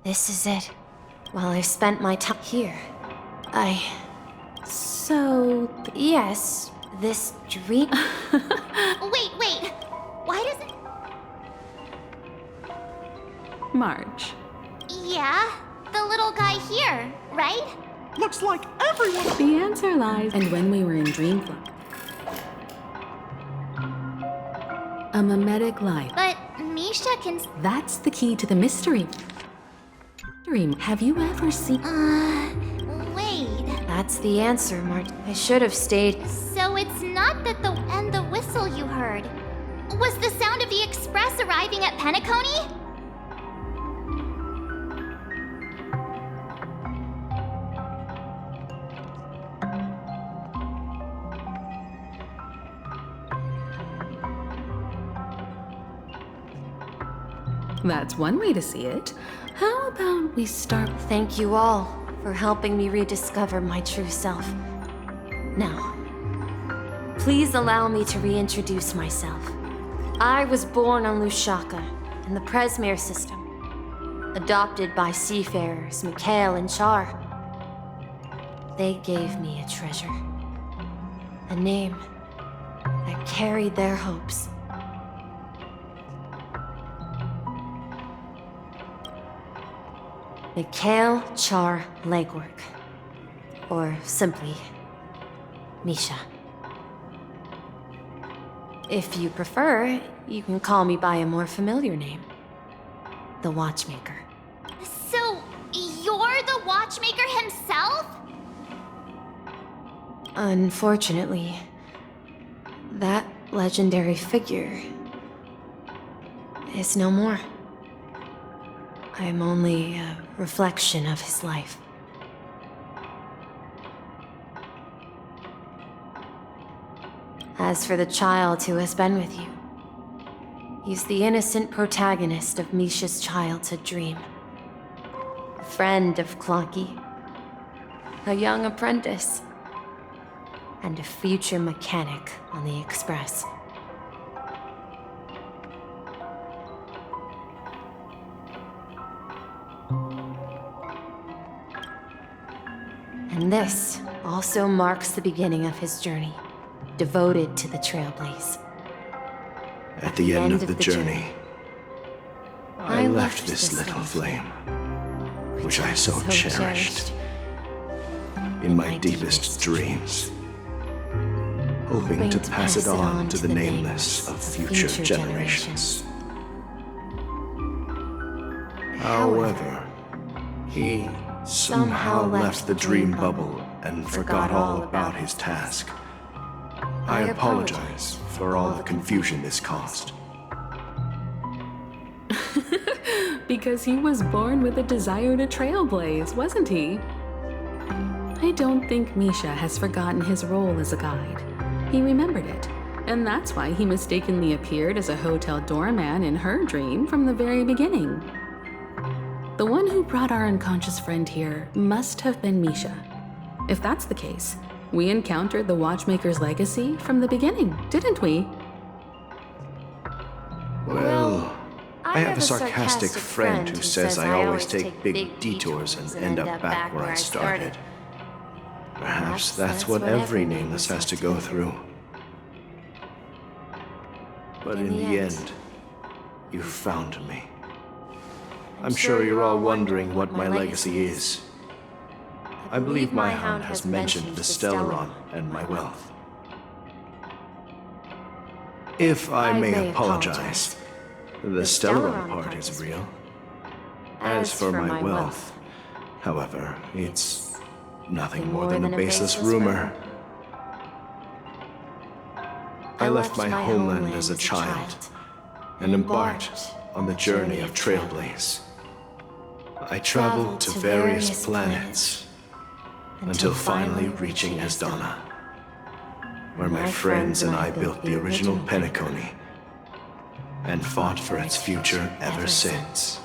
This is it. While I've spent my time here, yes, this dream... Wait. Why does it... March. Yeah, the little guy here, right? Looks like everyone... The answer lies... And when we were in Dream Club. A mimetic life. But Misha can... That's the key to the mystery. Have you ever seen... wait. That's the answer, Mart. I should have stayed. So it's not that the whistle you heard was the sound of the express arriving at Penacony? That's one way to see it. How about we start... Thank you all for helping me rediscover my true self. Now, please allow me to reintroduce myself. I was born on Lushaka, in the Presmere system, adopted by seafarers Mikhail and Char. They gave me a treasure, a name that carried their hopes. Mikhail Char Legwork, or simply, Misha. If you prefer, you can call me by a more familiar name, the Watchmaker. So, you're the Watchmaker himself? Unfortunately, that legendary figure is no more. I'm only a reflection of his life. As for the child who has been with you, he's the innocent protagonist of Misha's childhood dream. A friend of Clonky, a young apprentice, and a future mechanic on the Express. And this also marks the beginning of his journey, devoted to the Trailblaze. At the end of the journey, I left this little flame, which I so cherished, in my deepest dreams, hoping to pass it on to the nameless of future generations. However, he somehow left the dream bubble and forgot all about his task. I apologize for all the confusion this caused. Because he was born with a desire to trailblaze, wasn't he? I don't think Misha has forgotten his role as a guide. He remembered it, and that's why he mistakenly appeared as a hotel doorman in her dream from the very beginning. The one who brought our unconscious friend here must have been Misha. If that's the case, we encountered the Watchmaker's legacy from the beginning, didn't we? Well, I have a sarcastic friend who says I always take big detours and end up back where I started. Perhaps that's what every nameless has to go through. But in the end, you found me. I'm sure you're all wondering what my legacy is. I believe my hound has mentioned the Stellaron and my wealth. If I may apologize, the Stellaron part is real. As for my wealth, however, it's nothing more than a baseless rumor. I left my homeland as a child and embarked on the journey of Trailblaze. I traveled to various planets until finally reaching Asdana, where my friends and I built the original Penacony and fought for its future ever since.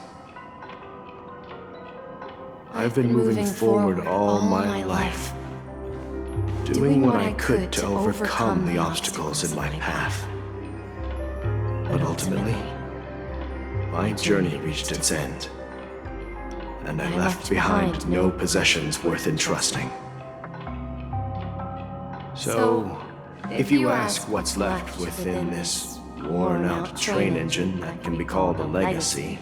I've been moving forward all my life, doing what I could to overcome the obstacles in my path. But ultimately, my journey reached its end, and I left behind no possessions worth entrusting. So, if you ask what's left within this worn-out train engine that can be called a legacy,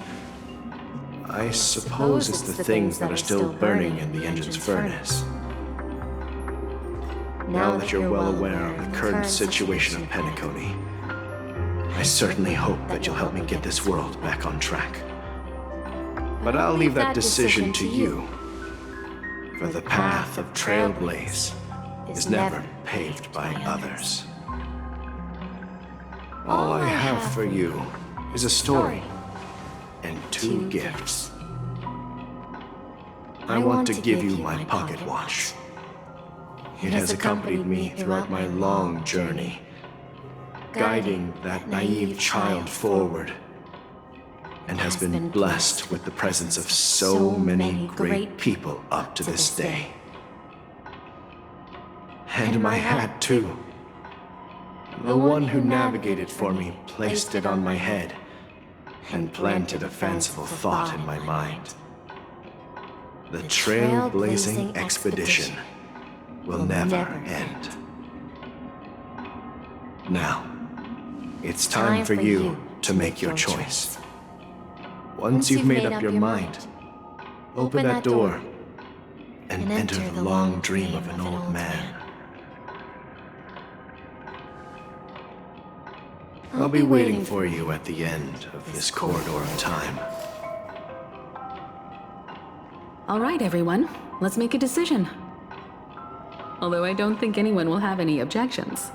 I suppose it's the things that are still burning in the engine's furnace. Now that you're well aware of the current situation of Penacony, I certainly hope that you'll help me get this world back on track. But I'll leave that decision to you, for the path of Trailblaze is never paved by others. All I have for you is a story and 2 gifts. I want to give you my pocket watch. It has accompanied me throughout my long journey, guiding that naive child forward, and has been blessed with the presence of so many great people up to this day. And my hat, too. The one who navigated for me placed it on my head and planted a fanciful thought in my mind. The trailblazing expedition will never end. Now, it's time for you to make your choice. Once you've made up your mind, open that door and enter the long dream of an old man. I'll be waiting for you at the end of this corridor of time. All right, everyone. Let's make a decision. Although I don't think anyone will have any objections.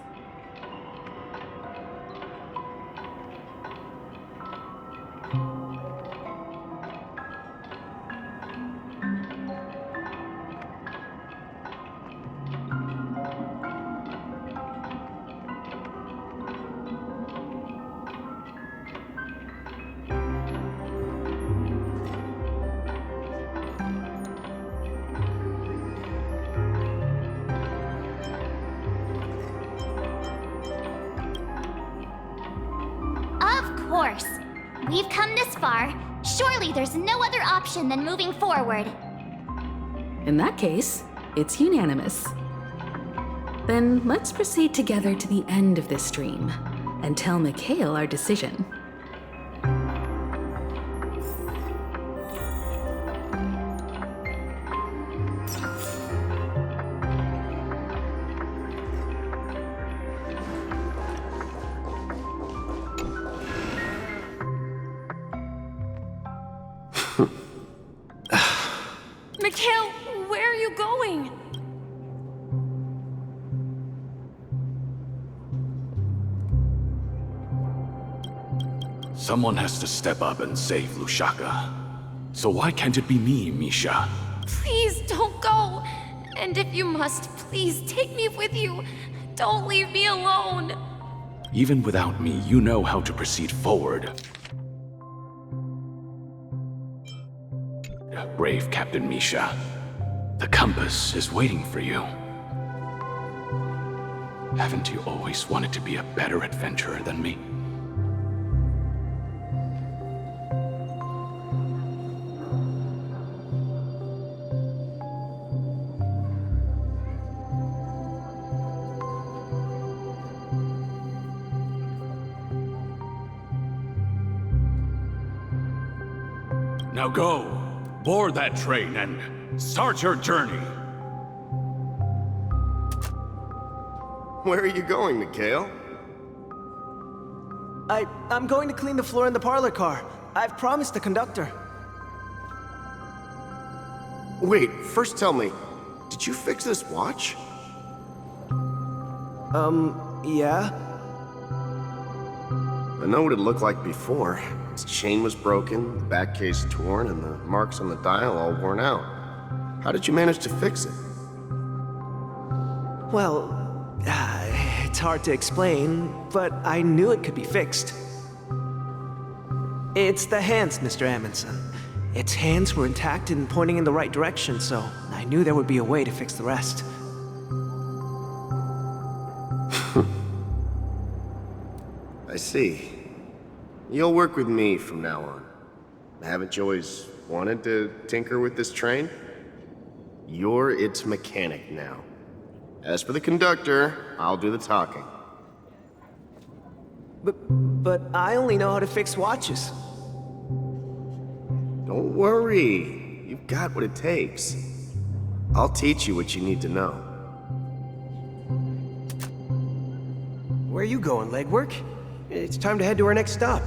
Of course. We've come this far. Surely there's no other option than moving forward. In that case, it's unanimous. Then let's proceed together to the end of this dream and tell Mikhail our decision. Mikhail, where are you going? Someone has to step up and save Lushaka. So why can't it be me, Misha? Please don't go. And if you must, please take me with you. Don't leave me alone. Even without me, you know how to proceed forward. Brave Captain Misha. The compass is waiting for you. Haven't you always wanted to be a better adventurer than me? Now go! Board that train and start your journey! Where are you going, Mikhail? I'm going to clean the floor in the parlor car. I've promised the conductor. Wait, first tell me, did you fix this watch? Yeah? I know what it looked like before. Its chain was broken, the back case torn, and the marks on the dial all worn out. How did you manage to fix it? Well, it's hard to explain, but I knew it could be fixed. It's the hands, Mr. Amundsen. Its hands were intact and pointing in the right direction, so I knew there would be a way to fix the rest. I see. You'll work with me from now on. Haven't you always wanted to tinker with this train? You're its mechanic now. As for the conductor, I'll do the talking. But I only know how to fix watches. Don't worry. You've got what it takes. I'll teach you what you need to know. Where are you going, legwork? It's time to head to our next stop.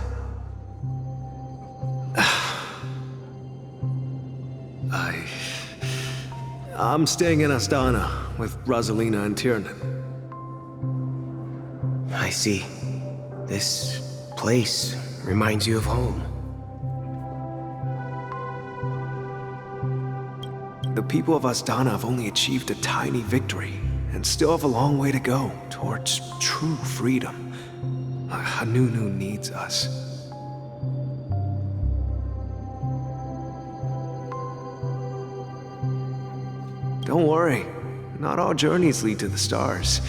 I'm staying in Astana with Rosalina and Tiernan. I see. This place reminds you of home. The people of Astana have only achieved a tiny victory and still have a long way to go towards true freedom. Hanunu needs us. Don't worry, not all journeys lead to the stars.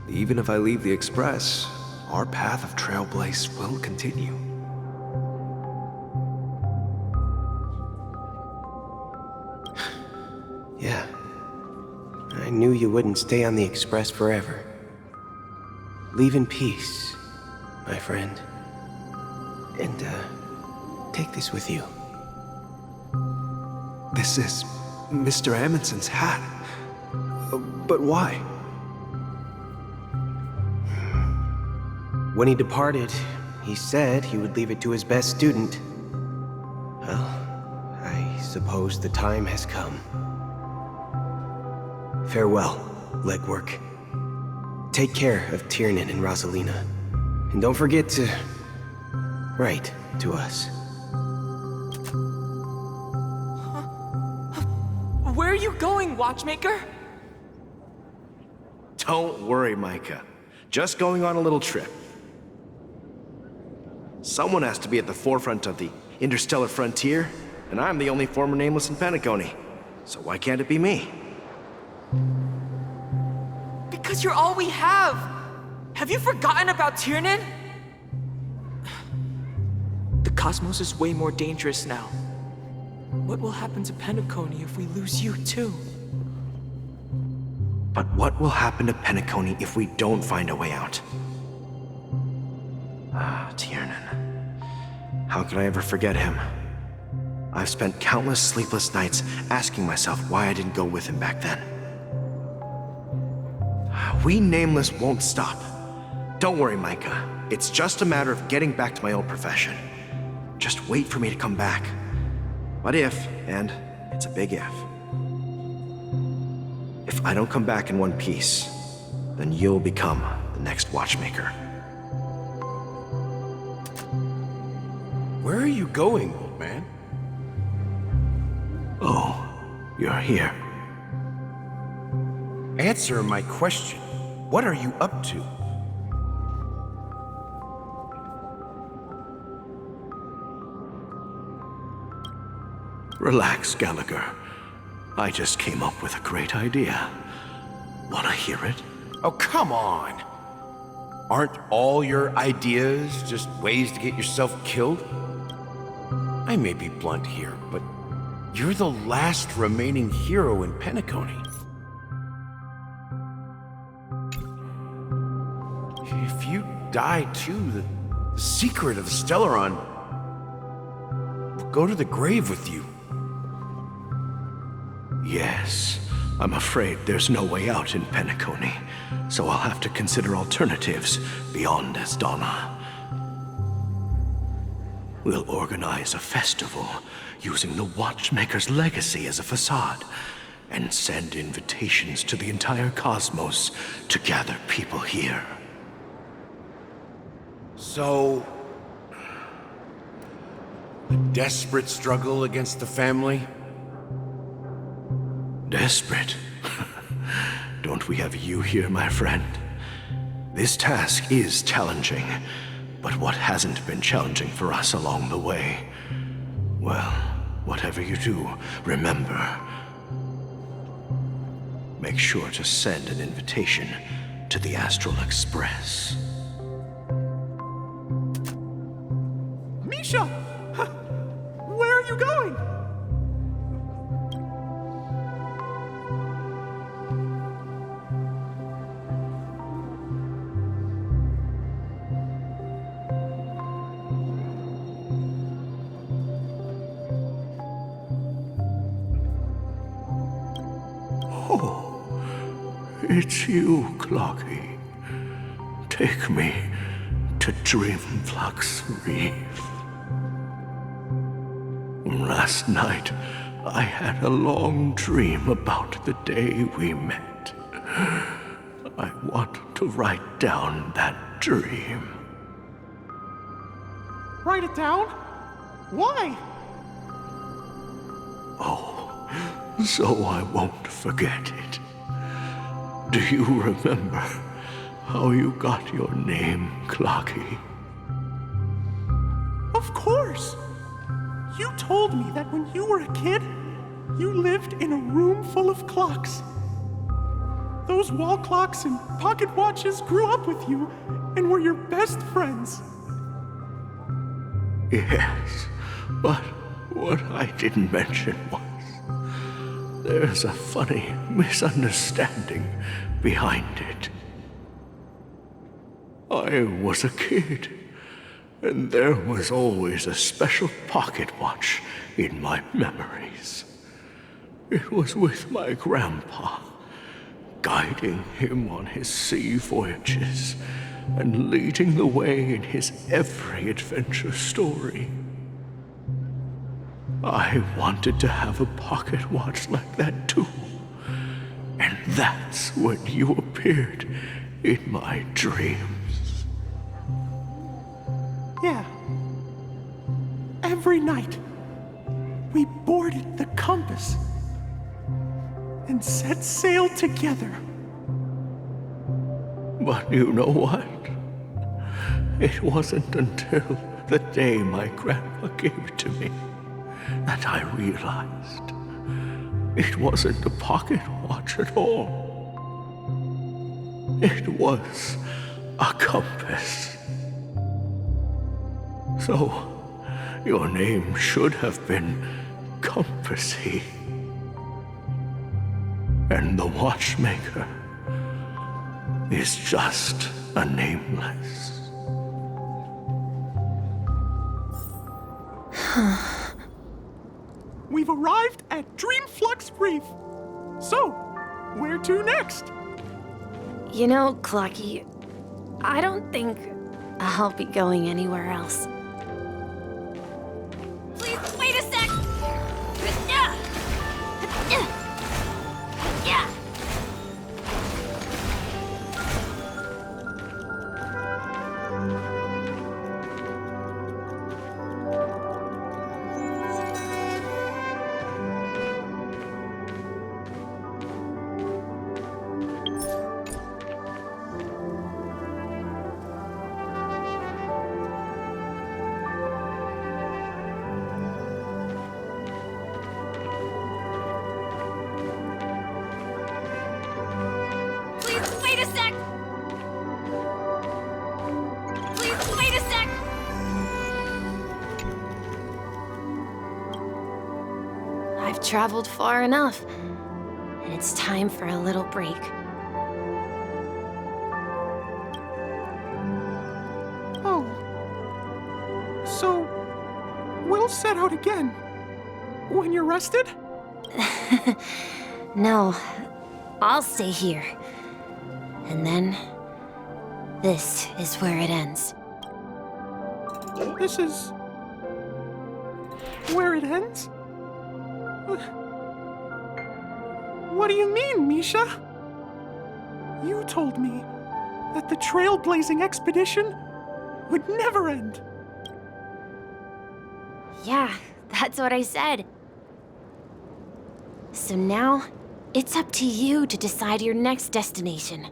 Even if I leave the Express, our path of Trailblaze will continue. Yeah, I knew you wouldn't stay on the Express forever. Leave in peace, my friend. And, take this with you. This is Mr. Amundsen's hat. But why? When he departed, he said he would leave it to his best student. Well, I suppose the time has come. Farewell, legwork. Take care of Tiernan and Rosalina. And don't forget to write to us. Where are you going, Watchmaker? Don't worry, Micah. Just going on a little trip. Someone has to be at the forefront of the interstellar frontier, and I'm the only former Nameless in Penacony. So why can't it be me? Because you're all we have! Have you forgotten about Tiernan? The cosmos is way more dangerous now. What will happen to Penacony if we lose you too? But what will happen to Penacony if we don't find a way out? Ah, Tiernan. How could I ever forget him? I've spent countless sleepless nights asking myself why I didn't go with him back then. We Nameless won't stop. Don't worry, Micah. It's just a matter of getting back to my old profession. Just wait for me to come back. What if, and it's a big if I don't come back in one piece, then you'll become the next Watchmaker. Where are you going, old man? Oh, you're here. Answer my question. What are you up to? Relax, Gallagher. I just came up with a great idea. Wanna hear it? Oh, come on! Aren't all your ideas just ways to get yourself killed? I may be blunt here, but you're the last remaining hero in Penacony. If you die too, the secret of the Stellaron will go to the grave with you. Yes, I'm afraid there's no way out in Penacony, so I'll have to consider alternatives beyond Astana. We'll organize a festival using the Watchmaker's legacy as a facade, and send invitations to the entire cosmos to gather people here. So, a desperate struggle against the family? Desperate? Don't we have you here, my friend? This task is challenging, but what hasn't been challenging for us along the way? Well, whatever you do, remember, make sure to send an invitation to the Astral Express. Misha! Where are you going? Oh, it's you, Clocky. Take me to Dreamflux Reef. Last night, I had a long dream about the day we met. I want to write down that dream. Write it down? Why? Oh, so I won't forget it. Do you remember how you got your name, Clocky? Of course! You told me that when you were a kid, you lived in a room full of clocks. Those wall clocks and pocket watches grew up with you and were your best friends. Yes, but what I didn't mention was there's a funny misunderstanding behind it. I was a kid, and there was always a special pocket watch in my memories. It was with my grandpa, guiding him on his sea voyages and leading the way in his every adventure story. I wanted to have a pocket watch like that too. And that's when you appeared in my dreams. Yeah. Every night, we boarded the compass and set sail together. But you know what? It wasn't until the day my grandpa gave it to me that I realized it wasn't a pocket watch at all. It was a compass. So, your name should have been Compassy. And the watchmaker is just a nameless. We've arrived at Dreamflux Reef. So, where to next? You know, Clocky, I don't think I'll be going anywhere else. Please, wait a sec! Yeah! Yeah! Please, wait a sec! Please, wait a sec! I've traveled far enough, and it's time for a little break. Oh. So, we'll set out again. When you're rested? No, I'll stay here. And then, this is where it ends. This is... where it ends? What do you mean, Misha? You told me that the trailblazing expedition would never end. Yeah, that's what I said. So now, it's up to you to decide your next destination.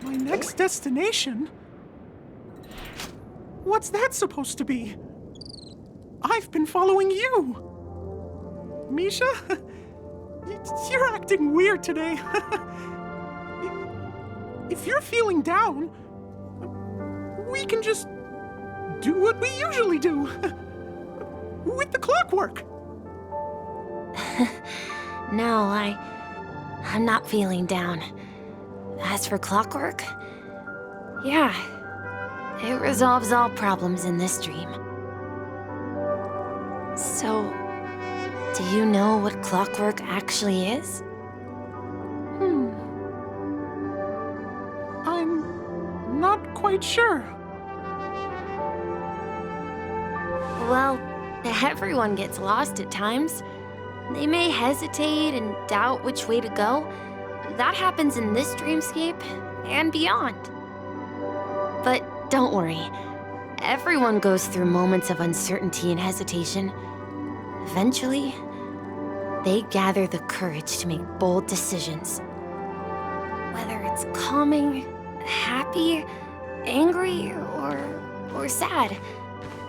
My next destination? What's that supposed to be? I've been following you. Misha? You're acting weird today. If you're feeling down, we can just do what we usually do. With the clockwork. No, I'm not feeling down. As for clockwork, yeah, it resolves all problems in this dream. So, do you know what clockwork actually is? quite sure. Well, everyone gets lost at times. They may hesitate and doubt which way to go. That happens in this dreamscape and beyond. But don't worry. Everyone goes through moments of uncertainty and hesitation. Eventually, they gather the courage to make bold decisions. Whether it's calming, happy, angry, or sad,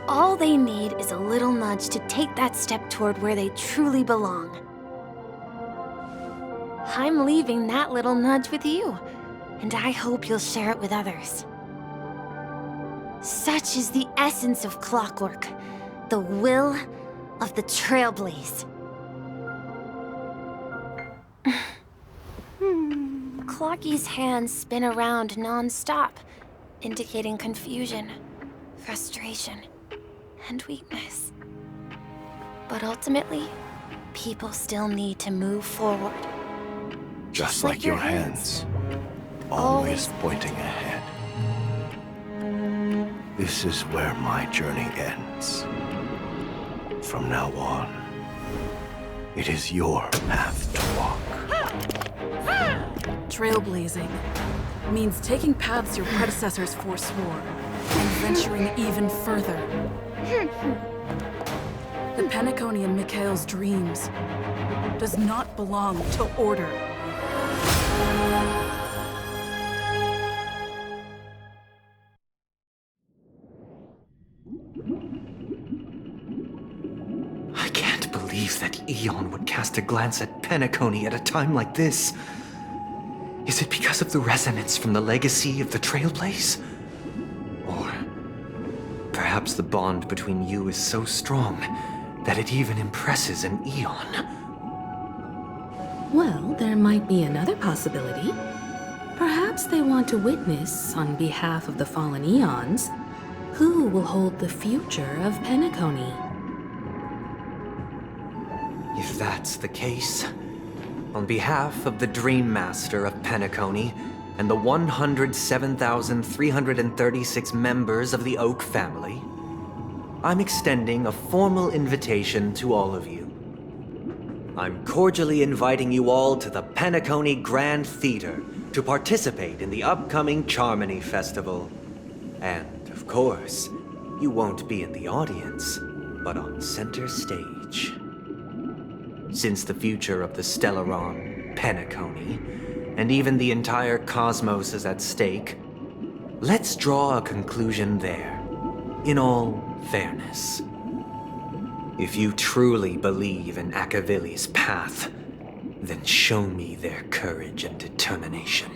all they need is a little nudge to take that step toward where they truly belong. I'm leaving that little nudge with you, and I hope you'll share it with others. Such is the essence of clockwork, the will of the Trailblaze. Clocky's hands spin around non-stop, indicating confusion, frustration, and weakness. But ultimately, people still need to move forward. Just like your hands, always pointing ahead. This is where my journey ends. From now on, it is your path to walk. Trailblazing means taking paths your predecessors forswore and venturing even further. The Penacony in Mikhail's dreams does not belong to order. I can't believe that Eon would cast a glance at Penacony at a time like this. Is it because of the resonance from the legacy of the Trailblaze? Or perhaps the bond between you is so strong that it even impresses an Eon? Well, there might be another possibility. Perhaps they want to witness, on behalf of the fallen Eons, who will hold the future of Penacony. If that's the case, on behalf of the Dream Master of Penacony and the 107,336 members of the Oak family, I'm extending a formal invitation to all of you. I'm cordially inviting you all to the Penacony Grand Theater to participate in the upcoming Charmony Festival. And, of course, you won't be in the audience, but on center stage. Since the future of the Stellaron, Penacony, and even the entire cosmos is at stake, let's draw a conclusion there, in all fairness. If you truly believe in Akavili's path, then show me their courage and determination.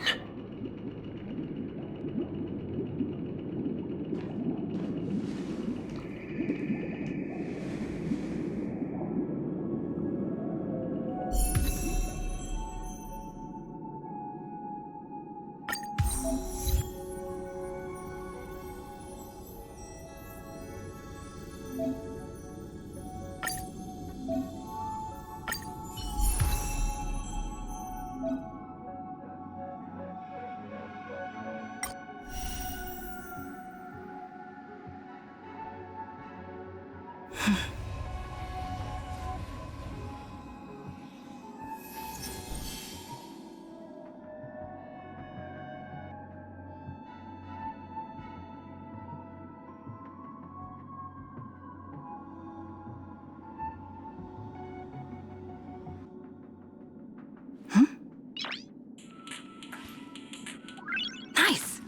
Nice!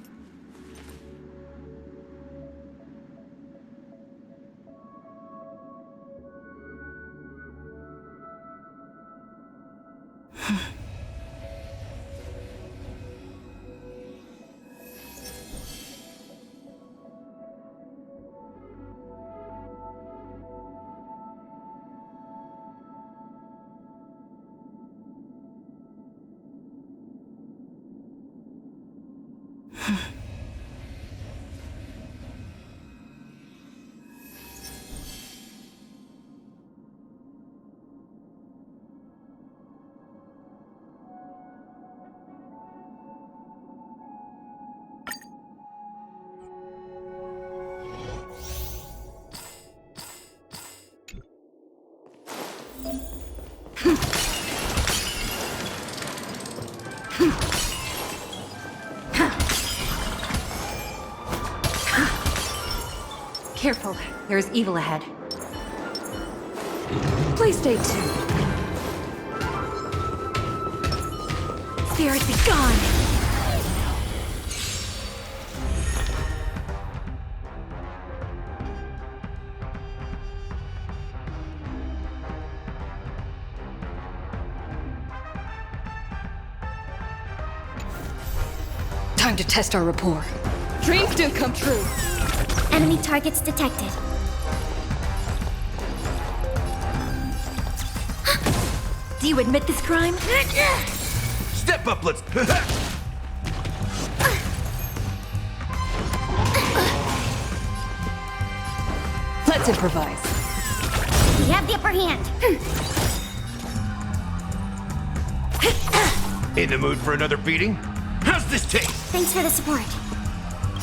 Careful, there is evil ahead. Please stay tuned. Spirit be gone! Time to test our rapport. Dreams do come true. Enemy targets detected. Do you admit this crime? Step up, let's... Let's improvise. We have the upper hand. In the mood for another beating? How's this taste? Thanks for the support.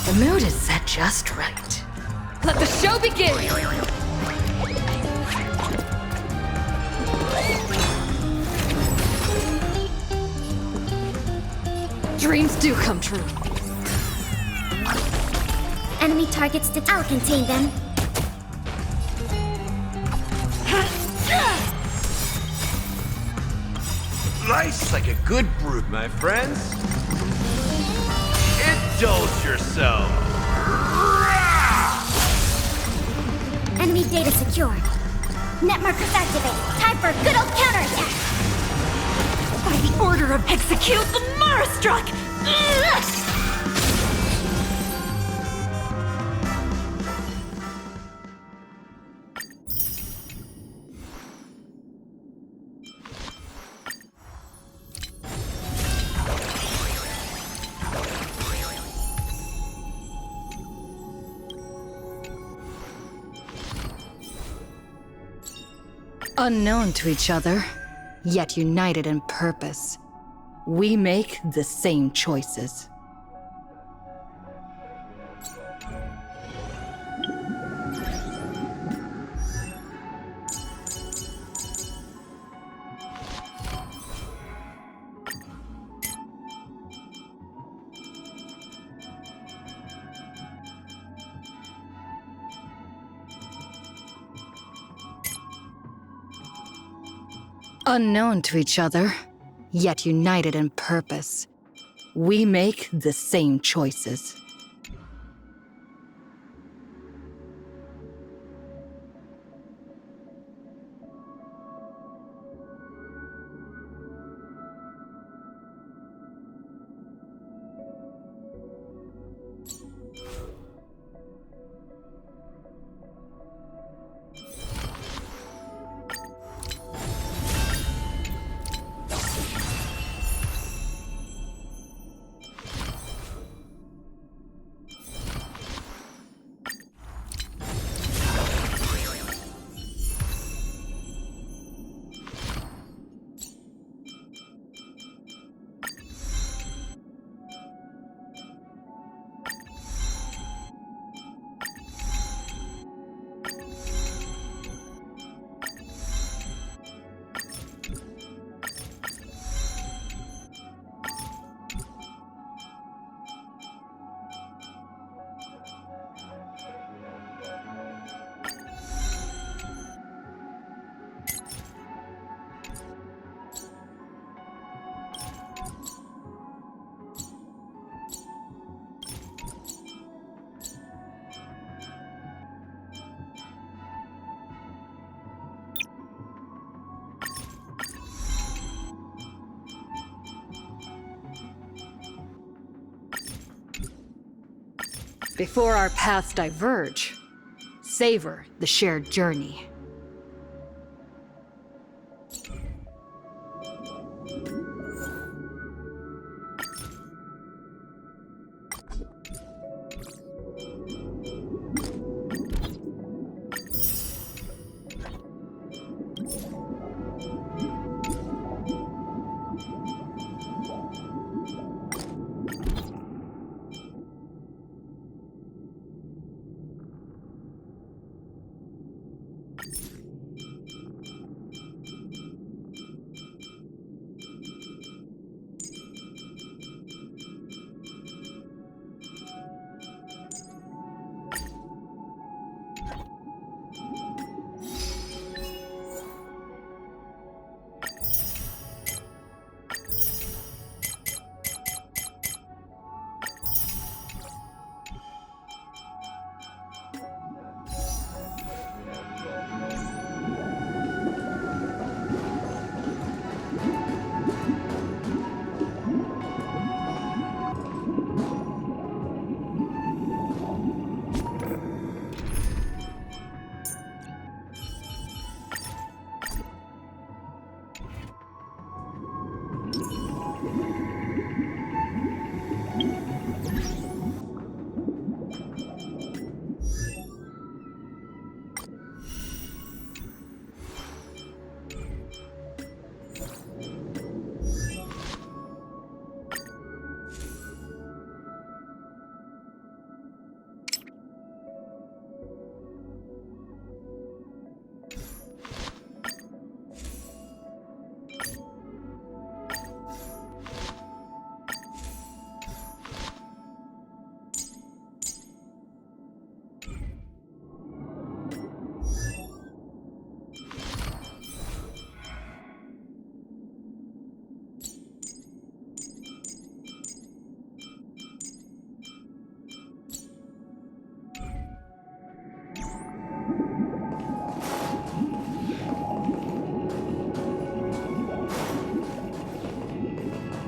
The mood is set just right. Let the show begin! Dreams do come true. Enemy targets I'll contain them. Nice like a good brood, my friends. Indulge yourself. Enemy data secured. Net markers activated. Time for a good old counterattack. By the order of execute the Marastruck! Unknown to each other, yet united in purpose, we make the same choices. Unknown to each other, yet united in purpose, we make the same choices. Before our paths diverge, savor the shared journey.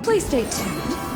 Please stay tuned.